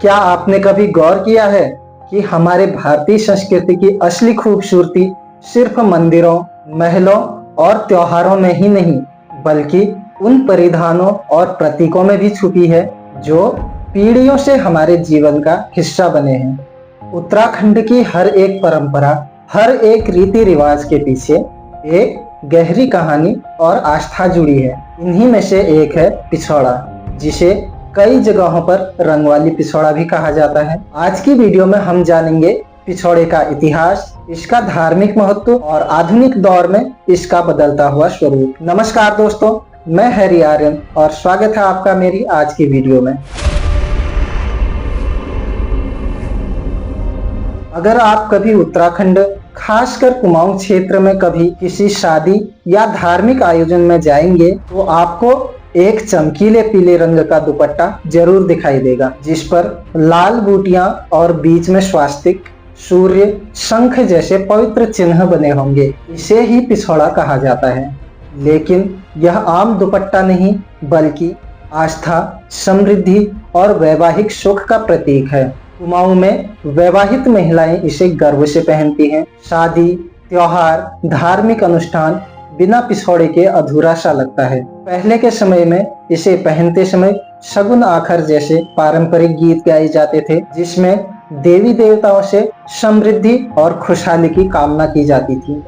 क्या आपने कभी गौर किया है कि हमारे भारतीय संस्कृति की असली खूबसूरती सिर्फ मंदिरों, महलों और त्योहारों में ही नहीं, बल्कि उन परिधानों और प्रतीकों में भी छुपी है जो पीढ़ियों से हमारे जीवन का हिस्सा बने हैं। उत्तराखंड की हर एक परंपरा, हर एक रीति रिवाज के पीछे एक गहरी कहानी और आस्था जुड़ी है। इन्हीं में से एक है पिछौड़ा, जिसे कई जगहों पर रंगवाली पिछौड़ा भी कहा जाता है। आज की वीडियो में हम जानेंगे पिछौड़े का इतिहास, इसका धार्मिक महत्व और आधुनिक दौर में इसका बदलता हुआ स्वरूप। नमस्कार दोस्तों, मैं हैरी आर्यन और स्वागत है आपका मेरी आज की वीडियो में। अगर आप कभी उत्तराखंड, खासकर कुमाऊं क्षेत्र में कभी किसी शादी या धार्मिक आयोजन में जाएंगे तो आपको एक चमकीले पीले रंग का दुपट्टा जरूर दिखाई देगा, जिस पर लाल बूटियां और बीच में स्वास्तिक, सूर्य, शंख जैसे पवित्र चिन्ह बने होंगे। इसे ही पिछौड़ा कहा जाता है। लेकिन यह आम दुपट्टा नहीं, बल्कि आस्था, समृद्धि और वैवाहिक सुख का प्रतीक है। कुमाऊं में वैवाहित महिलाएं इसे गर्व से पहनती हैं। शादी, त्योहार, धार्मिक अनुष्ठान बिना पिछौड़े के अधूरा सा लगता है। पहले के समय में इसे पहनते समय शगुन आखर जैसे पारंपरिक गीत गाए जाते थे, जिसमें देवी देवताओं से समृद्धि और खुशहाली की कामना की जाती थी।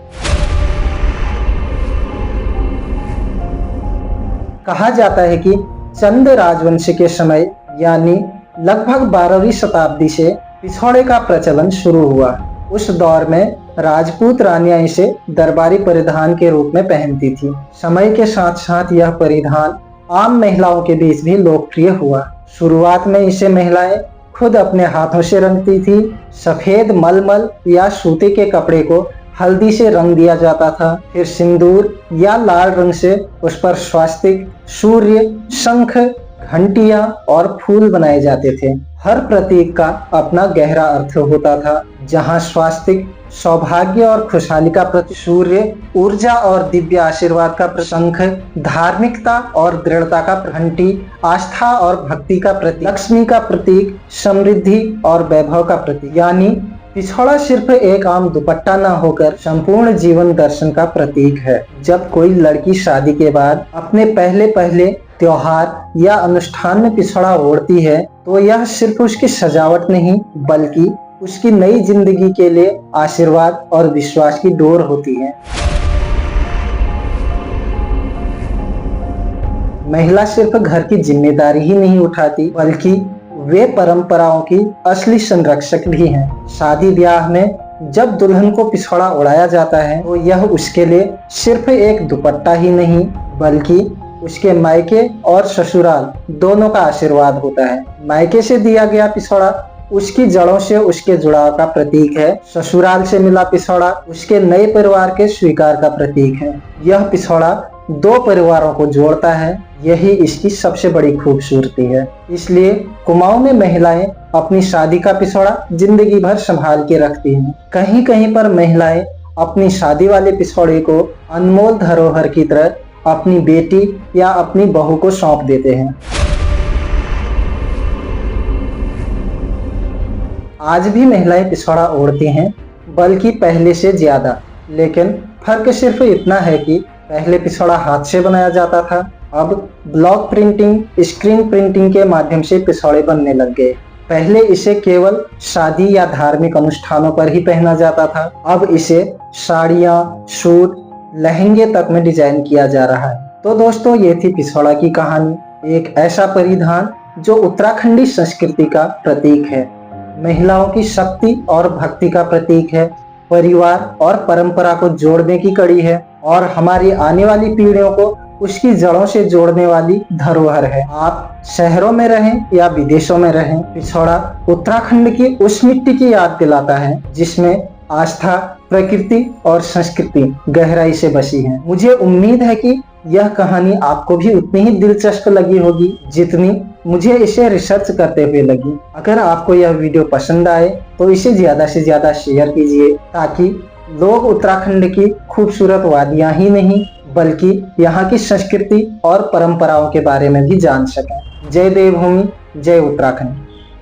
कहा जाता है कि चंद राजवंश के समय यानी लगभग 12वीं शताब्दी से पिछौड़े का प्रचलन शुरू हुआ। उस दौर में राजपूत रानियां इसे दरबारी परिधान के रूप में पहनती थी। समय के साथ साथ यह परिधान आम महिलाओं के बीच भी लोकप्रिय हुआ। शुरुआत में इसे महिलाएं खुद अपने हाथों से रंगती थी। सफेद मलमल या सूते के कपड़े को हल्दी से रंग दिया जाता था। फिर सिंदूर या लाल रंग से उस पर स्वास्तिक, सूर्य, शंख, घंटियां और फूल बनाए जाते थे। हर प्रतीक का अपना गहरा अर्थ होता था। जहां स्वास्तिक सौभाग्य और खुशहाली का प्रतीक, सूर्य ऊर्जा और दिव्य आशीर्वाद का शंख धार्मिकता और दृढ़ता का, घंटी आस्था और भक्ति का प्रतीक, लक्ष्मी का प्रतीक समृद्धि और वैभव का प्रतीक। यानी पिछौड़ा सिर्फ एक आम दुपट्टा न होकर संपूर्ण जीवन दर्शन का प्रतीक है। जब कोई लड़की शादी के बाद अपने पहले त्योहार या अनुष्ठान में पिछौड़ा ओढ़ती है तो यह सिर्फ उसकी सजावट नहीं, बल्कि उसकी नई जिंदगी के लिए आशीर्वाद और विश्वास की डोर होती है। महिला सिर्फ घर की जिम्मेदारी ही नहीं उठाती, बल्कि वे परंपराओं की असली संरक्षक भी हैं। शादी ब्याह में जब दुल्हन को पिछौड़ा उड़ाया जाता है तो यह उसके लिए सिर्फ एक दुपट्टा ही नहीं, बल्कि उसके मायके और ससुराल दोनों का आशीर्वाद होता है। मायके से दिया गया पिछौड़ा उसकी जड़ों से उसके जुड़ाव का प्रतीक है। ससुराल से मिला पिछौड़ा उसके नए परिवार के स्वीकार का प्रतीक है। यह पिछौड़ा दो परिवारों को जोड़ता है। यही इसकी सबसे बड़ी खूबसूरती है। इसलिए कुमाऊं में महिलाएं अपनी शादी का पिछौड़ा जिंदगी भर संभाल के रखती हैं। कहीं कहीं पर महिलाएं अपनी शादी वाले पिछौड़े को अनमोल धरोहर की तरह अपनी बेटी या अपनी बहू को सौंप देते हैं। आज भी महिलाएं पिछौड़ा ओढ़ती हैं, बल्कि पहले से ज्यादा। लेकिन फर्क सिर्फ इतना है कि पहले पिछौड़ा हाथ से बनाया जाता था, अब ब्लॉक प्रिंटिंग, स्क्रीन प्रिंटिंग के माध्यम से पिछौड़े बनने लग गए। पहले इसे केवल शादी या धार्मिक अनुष्ठानों पर ही पहना जाता था, अब इसे साड़ियाँ, सूट, लहंगे तक में डिजाइन किया जा रहा है। तो दोस्तों, ये थी पिछौड़ा की कहानी। एक ऐसा परिधान जो उत्तराखंडी संस्कृति का प्रतीक है, महिलाओं की शक्ति और भक्ति का प्रतीक है, परिवार और परंपरा को जोड़ने की कड़ी है और हमारी आने वाली पीढ़ियों को उसकी जड़ों से जोड़ने वाली धरोहर है। आप शहरों में रहें या विदेशों में रहें, पिछौड़ा उत्तराखंड की उस मिट्टी की याद दिलाता है जिसमें आस्था, प्रकृति और संस्कृति गहराई से बसी है। मुझे उम्मीद है कि यह कहानी आपको भी उतनी ही दिलचस्प लगी होगी जितनी मुझे इसे रिसर्च करते हुए लगी। अगर आपको यह वीडियो पसंद आए तो इसे ज्यादा से ज्यादा शेयर कीजिए, ताकि लोग उत्तराखंड की खूबसूरत वादियां ही नहीं, बल्कि यहाँ की संस्कृति और परंपराओं के बारे में भी जान सकें। जय देवभूमि, जय उत्तराखंड।